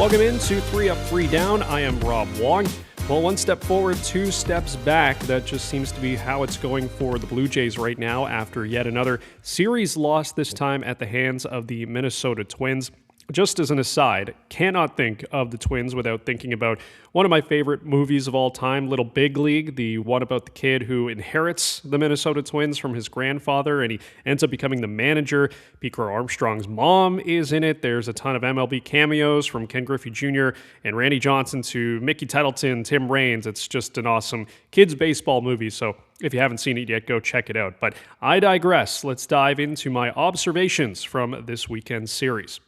Welcome into 3 Up, 3 Down. I am Rob Wong. Well, 1 step forward, 2 steps back. That just seems to be how it's going for the Blue Jays right now after yet another series loss, this time at the hands of the Minnesota Twins. Just as an aside, cannot think of the Twins without thinking about one of my favorite movies of all time, Little Big League, the one about the kid who inherits the Minnesota Twins from his grandfather, and he ends up becoming the manager. Pete Armstrong's mom is in it. There's a ton of MLB cameos from Ken Griffey Jr. and Randy Johnson to Mickey Tettleton, Tim Raines. It's just an awesome kids baseball movie, so if you haven't seen it yet, go check it out. But I digress. Let's dive into my observations from this weekend's series.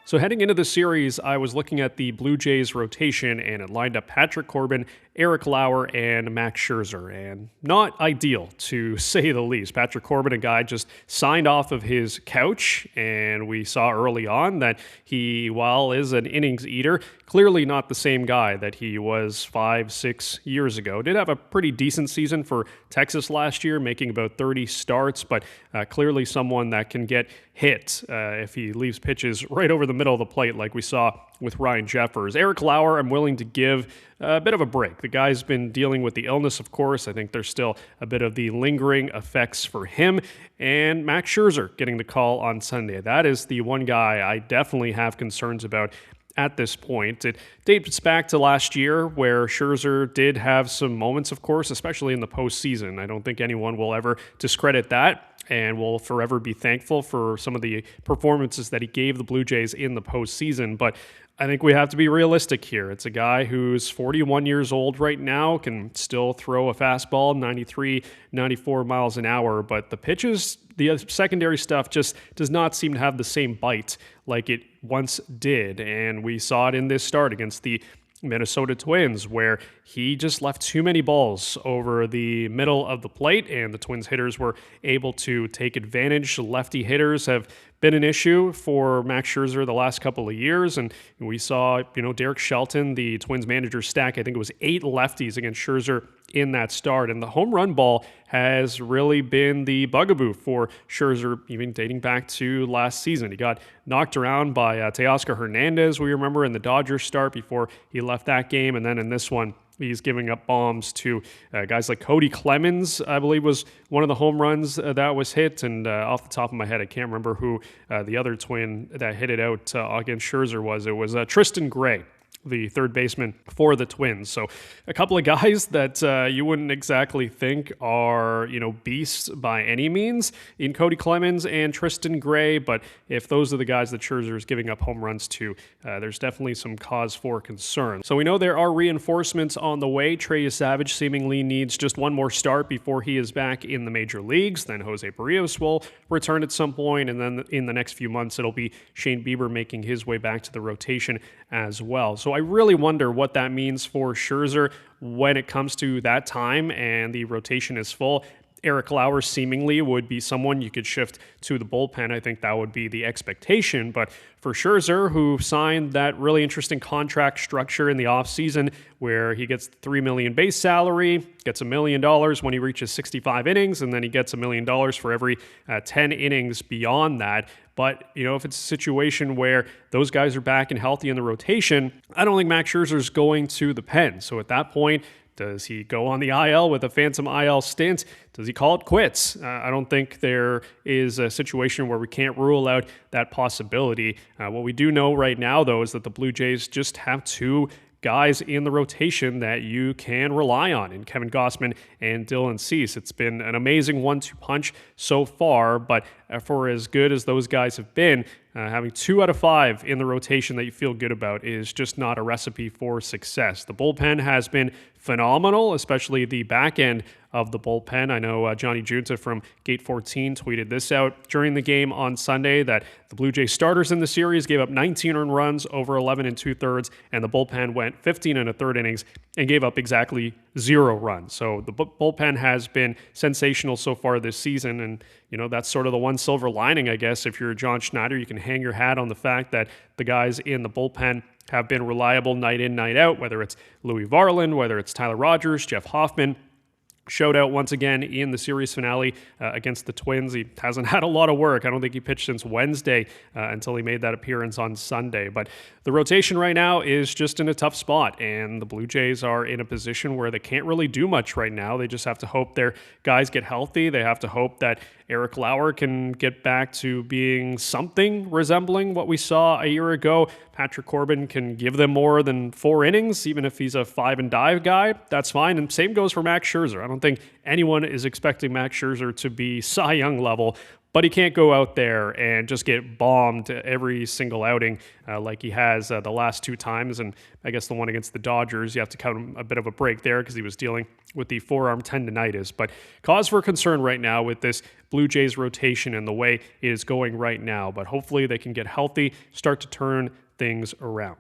So heading into the series, I was looking at the Blue Jays rotation, and it lined up Patrick Corbin, Eric Lauer, and Max Scherzer, and not ideal, to say the least. Patrick Corbin, a guy just signed off of his couch, and we saw early on that he, while is an innings eater, clearly not the same guy that he was 5-6 years ago. Did have a pretty decent season for Texas last year, making about 30 starts, but clearly someone that can get hit if he leaves pitches right over the middle of the plate like we saw with Ryan Jeffers. Eric Lauer, I'm willing to give a bit of a break. The guy's been dealing with the illness, of course. I think there's still a bit of the lingering effects for him. And Max Scherzer getting the call on Sunday. That is the one guy I definitely have concerns about at this point. It dates back to last year where Scherzer did have some moments, of course, especially in the postseason. I don't think anyone will ever discredit that, and will forever be thankful for some of the performances that he gave the Blue Jays in the postseason. But I think we have to be realistic here. It's a guy who's 41 years old right now, can still throw a fastball 93, 94 miles an hour, but the pitches, the secondary stuff just does not seem to have the same bite like it once did. And we saw it in this start against the Minnesota Twins, where he just left too many balls over the middle of the plate, and the Twins hitters were able to take advantage. Lefty hitters have been an issue for Max Scherzer the last couple of years, and we saw, Derek Shelton, the Twins manager, stack, I think it was 8 lefties against Scherzer in that start, and the home run ball has really been the bugaboo for Scherzer, even dating back to last season. He got knocked around by Teoscar Hernandez, we remember, in the Dodgers start before he left that game, and then in this one, he's giving up bombs to guys like Cody Clemens, I believe, was one of the home runs that was hit. And off the top of my head, I can't remember who the other Twin that hit it out against Scherzer was. It was Tristan Gray, the third baseman for the Twins. So a couple of guys that you wouldn't exactly think are, beasts by any means in Cody Clemens and Tristan Gray. But if those are the guys that Scherzer is giving up home runs to, there's definitely some cause for concern. So we know there are reinforcements on the way. Trey Savage seemingly needs just one more start before he is back in the major leagues. Then Jose Barrios will return at some point, and then in the next few months, it'll be Shane Bieber making his way back to the rotation as well. So I really wonder what that means for Scherzer when it comes to that time and the rotation is full. Eric Lauer seemingly would be someone you could shift to the bullpen. I think that would be the expectation. But for Scherzer, who signed that really interesting contract structure in the offseason where he gets $3 million base salary, gets $1 million when he reaches 65 innings, and then he gets $1 million for every 10 innings beyond that. But, if it's a situation where those guys are back and healthy in the rotation, I don't think Max Scherzer is going to the pen. So at that point, does he go on the IL with a phantom IL stint? Does he call it quits? I don't think there is a situation where we can't rule out that possibility. What we do know right now, though, is that the Blue Jays just have 2 guys in the rotation that you can rely on in Kevin Gausman and Dylan Cease. It's been an amazing 1-2 punch so far, but for as good as those guys have been, having 2 out of 5 in the rotation that you feel good about is just not a recipe for success. The bullpen has been phenomenal, especially the back end of the bullpen. I know Johnny Junta from Gate 14 tweeted this out during the game on Sunday, that the Blue Jays starters in the series gave up 19 earned runs over 11 2/3, and the bullpen went 15 1/3 innings and gave up exactly 0 runs. So the bullpen has been sensational so far this season, and that's sort of the one silver lining, I guess. If you're John Schneider, you can hang your hat on the fact that the guys in the bullpen have been reliable night in, night out, whether it's Louis Varland, whether it's Tyler Rogers, Jeff Hoffman. showed out once again in the series finale against the Twins. He hasn't had a lot of work. I don't think he pitched since Wednesday until he made that appearance on Sunday. But the rotation right now is just in a tough spot, and the Blue Jays are in a position where they can't really do much right now. They just have to hope their guys get healthy. They have to hope that Eric Lauer can get back to being something resembling what we saw a year ago. Patrick Corbin can give them more than 4 innings, even if he's a 5-and-dive guy. That's fine. And same goes for Max Scherzer. I don't think anyone is expecting Max Scherzer to be Cy Young level, but he can't go out there and just get bombed every single outing like he has the last 2 times. And I guess the one against the Dodgers, you have to count him a bit of a break there because he was dealing with the forearm tendonitis. But cause for concern right now with this Blue Jays rotation and the way it is going right now. But hopefully they can get healthy, start to turn things around.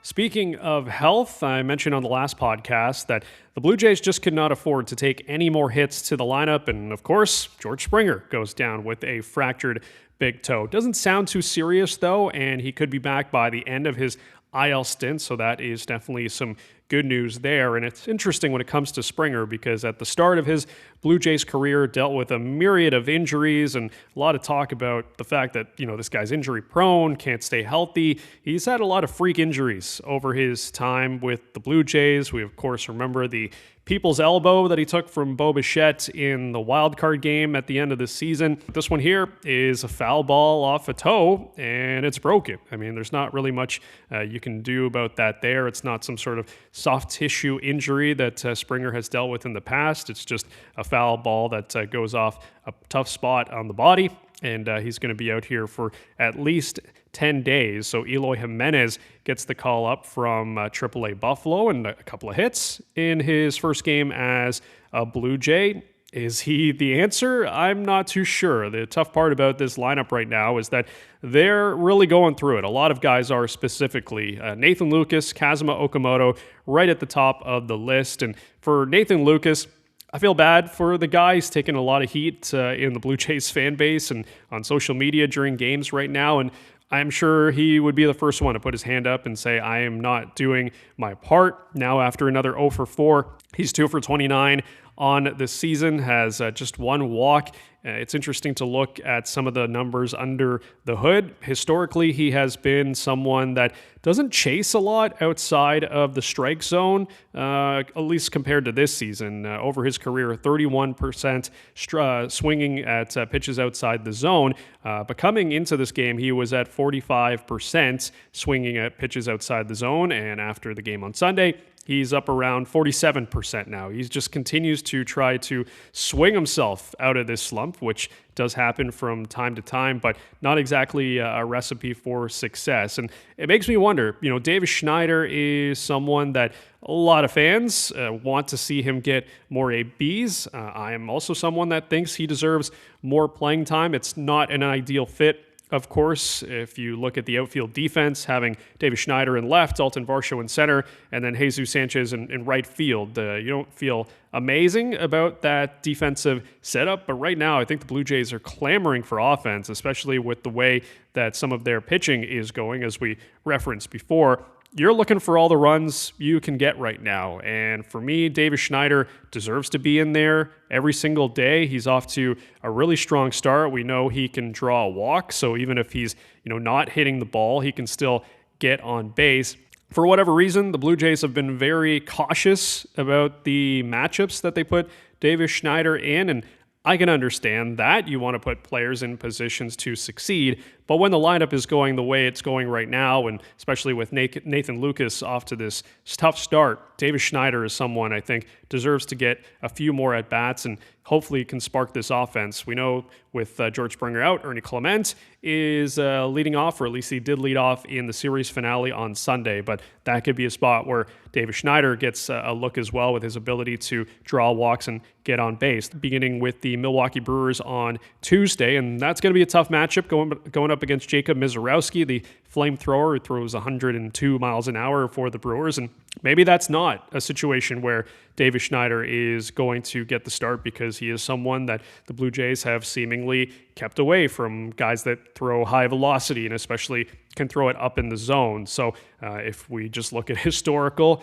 Speaking of health, I mentioned on the last podcast that the Blue Jays just could not afford to take any more hits to the lineup. And of course, George Springer goes down with a fractured big toe. Doesn't sound too serious though, and he could be back by the end of his IL stint. So that is definitely some good news there. And it's interesting when it comes to Springer because at the start of his Blue Jays career dealt with a myriad of injuries and a lot of talk about the fact that, this guy's injury prone, can't stay healthy. He's had a lot of freak injuries over his time with the Blue Jays. We, of course, remember the people's elbow that he took from Bo Bichette in the wild card game at the end of the season. This one here is a foul ball off a toe, and it's broken. I mean, there's not really much you can do about that there. It's not some sort of soft tissue injury that Springer has dealt with in the past. It's just a foul ball that goes off a tough spot on the body, and he's going to be out here for at least 10 days. So Eloy Jimenez gets the call up from AAA Buffalo and a couple of hits in his first game as a Blue Jay. Is he the answer? I'm not too sure. The tough part about this lineup right now is that they're really going through it. A lot of guys are specifically. Nathan Lucas, Kazuma Okamoto, right at the top of the list. And for Nathan Lucas, I feel bad for the guy. He's taking a lot of heat in the Blue Jays fan base and on social media during games right now. And I'm sure he would be the first one to put his hand up and say, I am not doing my part. Now, after another 0 for 4, he's 2 for 29 on the season, has just 1 walk. It's interesting to look at some of the numbers under the hood. Historically, he has been someone that doesn't chase a lot outside of the strike zone, at least compared to this season. Over his career, 31% swinging at pitches outside the zone. But coming into this game, he was at 45% swinging at pitches outside the zone. And after the game on Sunday, he's up around 47% now. He just continues to try to swing himself out of this slump, which does happen from time to time, but not exactly a recipe for success. And it makes me wonder, Davis Schneider is someone that a lot of fans want to see him get more ABs. I am also someone that thinks he deserves more playing time. It's not an ideal fit. Of course, if you look at the outfield defense, having Davis Schneider in left, Dalton Varsho in center, and then Jesus Sanchez in right field, you don't feel amazing about that defensive setup. But right now, I think the Blue Jays are clamoring for offense, especially with the way that some of their pitching is going, as we referenced before. You're looking for all the runs you can get right now. And for me, Davis Schneider deserves to be in there every single day. He's off to a really strong start. We know he can draw a walk. So even if he's, not hitting the ball, he can still get on base. For whatever reason, the Blue Jays have been very cautious about the matchups that they put Davis Schneider in. And I can understand that. You want to put players in positions to succeed. But when the lineup is going the way it's going right now, and especially with Nathan Lucas off to this tough start, Davis Schneider is someone I think deserves to get a few more at-bats and hopefully can spark this offense. We know with George Springer out, Ernie Clement is leading off, or at least he did lead off in the series finale on Sunday. But that could be a spot where Davis Schneider gets a look as well with his ability to draw walks and get on base, beginning with the Milwaukee Brewers on Tuesday. And that's going to be a tough matchup going up against Jacob Misiorowski, the flamethrower who throws 102 miles an hour for the Brewers. And maybe that's not a situation where Davis Schneider is going to get the start because he is someone that the Blue Jays have seemingly kept away from guys that throw high velocity and especially can throw it up in the zone. So if we just look at historical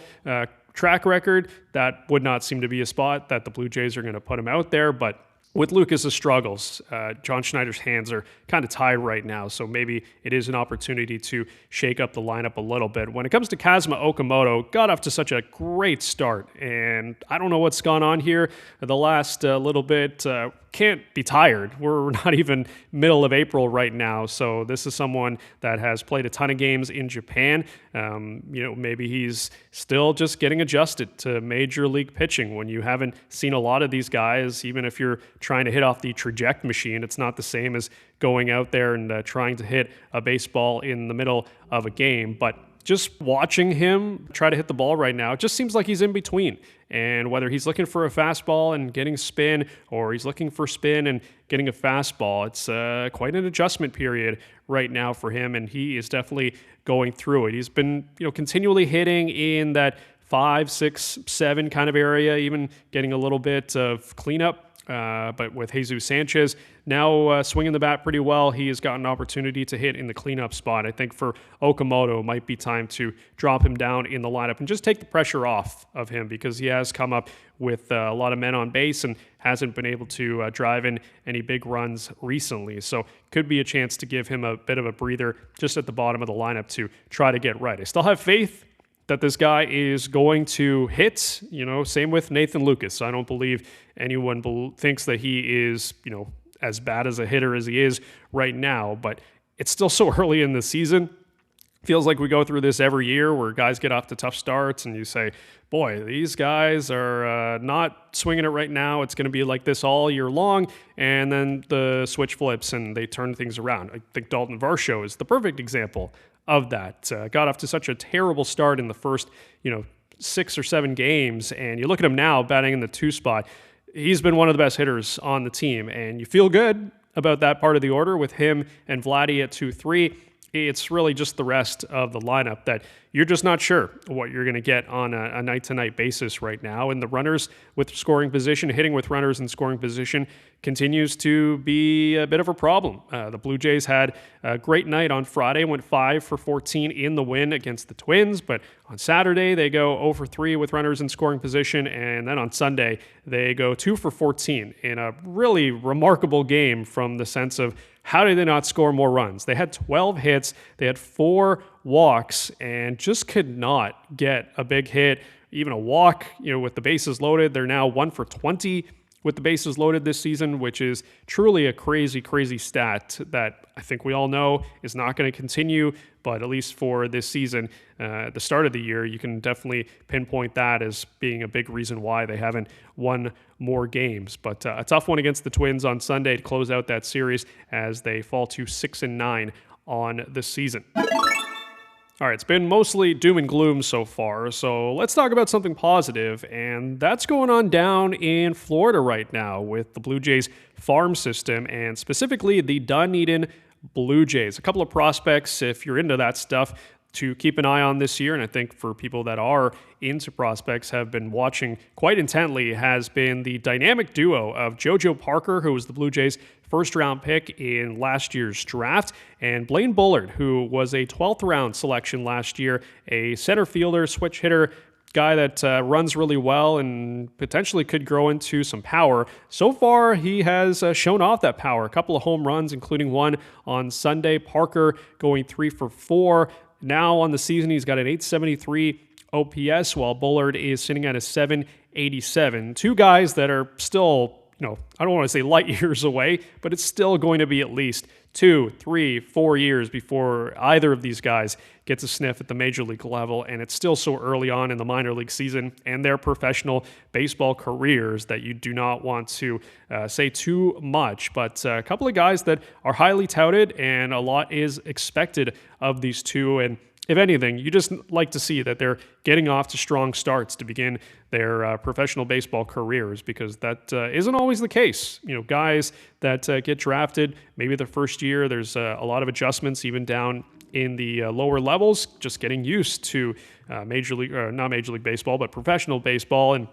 track record, that would not seem to be a spot that the Blue Jays are going to put him out there. But with Lucas's struggles, John Schneider's hands are kind of tied right now, so maybe it is an opportunity to shake up the lineup a little bit. When it comes to Kazuma Okamoto, got off to such a great start, and I don't know what's gone on here the last little bit. Can't be tired. We're not even middle of April right now, so this is someone that has played a ton of games in Japan. Maybe he's still just getting adjusted to major league pitching. When you haven't seen a lot of these guys, even if you're trying to hit off the trajectory machine, it's not the same as going out there and trying to hit a baseball in the middle of a game. But just watching him try to hit the ball right now, it just seems like he's in between. And whether he's looking for a fastball and getting spin, or he's looking for spin and getting a fastball, it's quite an adjustment period right now for him, and he is definitely going through it. He's been, continually hitting in that 5, 6, 7 kind of area, even getting a little bit of cleanup. But with Jesus Sanchez now swinging the bat pretty well, he has gotten an opportunity to hit in the cleanup spot. I think for Okamoto, it might be time to drop him down in the lineup and just take the pressure off of him, because he has come up with a lot of men on base and hasn't been able to drive in any big runs recently. So could be a chance to give him a bit of a breather just at the bottom of the lineup to try to get right. I still have faith that this guy is going to hit. Same with Nathan Lucas. I don't believe anyone thinks that he is, as bad as a hitter as he is right now, but it's still so early in the season. Feels like we go through this every year where guys get off to tough starts and you say, boy, these guys are not swinging it right now. It's going to be like this all year long. And then the switch flips and they turn things around. I think Dalton Varsho is the perfect example of that. Got off to such a terrible start in the first, 6 or 7 games. And you look at him now batting in the 2 spot. He's been one of the best hitters on the team. And you feel good about that part of the order with him and Vladdy at 2-3. It's really just the rest of the lineup that you're just not sure what you're going to get on a night-to-night basis right now. And the runners with scoring position, hitting with runners in scoring position, continues to be a bit of a problem. The Blue Jays had a great night on Friday, went 5 for 14 in the win against the Twins, but on Saturday they go 0 for 3 with runners in scoring position, and then on Sunday they go 2 for 14 in a really remarkable game from the sense of how did they not score more runs? They had 12 hits, they had 4 walks, and just could not get a big hit, even a walk, with the bases loaded. They're now 1 for 20 with the bases loaded this season, which is truly a crazy, crazy stat that I think we all know is not going to continue, but at least for this season, at the start of the year, you can definitely pinpoint that as being a big reason why they haven't won more games. But a tough one against the Twins on Sunday to close out that series as they fall to 6-9 on the season. All right, it's been mostly doom and gloom so far, so let's talk about something positive, and that's going on down in Florida right now with the Blue Jays farm system, and specifically the Dunedin Blue Jays. A couple of prospects, if you're into that stuff, to keep an eye on this year, and I think for people that are into prospects have been watching quite intently, has been the dynamic duo of JoJo Parker, who was the Blue Jays' first-round pick in last year's draft, and Blaine Bullard, who was a 12th-round selection last year, a center fielder, switch hitter, guy that runs really well and potentially could grow into some power. So far, he has shown off that power. A couple of home runs, including one on Sunday. Parker going 3 for 4. Now on the season, he's got an 873 OPS, while Bullard is sitting at a 787. Two guys that are still, I don't want to say light years away, but it's still going to be at least 2, 3, 4 years before either of these guys gets a sniff at the major league level, and it's still so early on in the minor league season and their professional baseball careers that you do not want to say too much. But a couple of guys that are highly touted, and a lot is expected of these two, and if anything, you just like to see that they're getting off to strong starts to begin their professional baseball careers, because that isn't always the case. Guys that get drafted, maybe their first year, there's a lot of adjustments even down in the lower levels, just getting used to not Major League Baseball, but professional baseball, and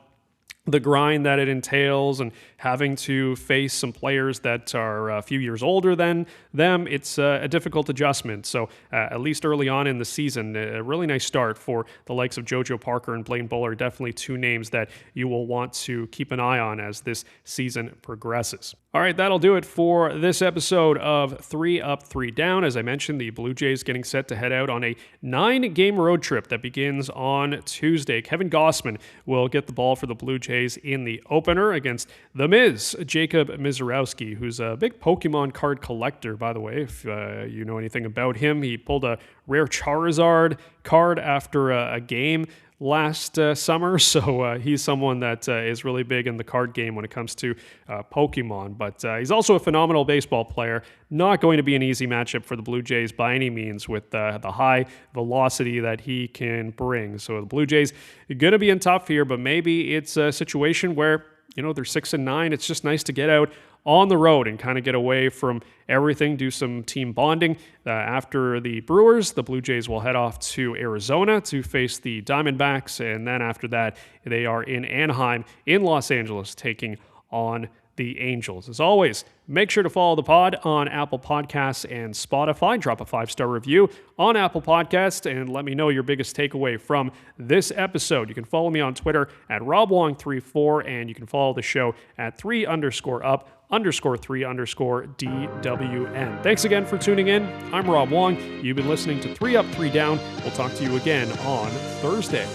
the grind that it entails and having to face some players that are a few years older than them, it's a difficult adjustment. So at least early on in the season, a really nice start for the likes of JoJo Parker and Blaine Bullard. Definitely two names that you will want to keep an eye on as this season progresses. All right, that'll do it for this episode of 3 Up, 3 Down. As I mentioned, the Blue Jays getting set to head out on a 9-game road trip that begins on Tuesday. Kevin Gossman will get the ball for the Blue Jays in the opener against the Miz, Jacob Mizorowski, who's a big Pokemon card collector, by the way. If you know anything about him, he pulled a rare Charizard card after a game last summer, so he's someone that is really big in the card game when it comes to Pokemon, but he's also a phenomenal baseball player. Not going to be an easy matchup for the Blue Jays by any means with the high velocity that he can bring. So the Blue Jays are going to be in tough here, but maybe it's a situation where, they're 6-9. It's just nice to get out on the road and kind of get away from everything, do some team bonding. After the Brewers, the Blue Jays will head off to Arizona to face the Diamondbacks, and then after that, they are in Anaheim in Los Angeles taking on the Angels. As always, make sure to follow the pod on Apple Podcasts and Spotify. Drop a 5-star review on Apple Podcasts and let me know your biggest takeaway from this episode. You can follow me on Twitter at RobWong34, and you can follow the show at 3_up_3_DWN. Thanks again for tuning in. I'm Rob Wong. You've been listening to 3 Up, 3 Down. We'll talk to you again on Thursday.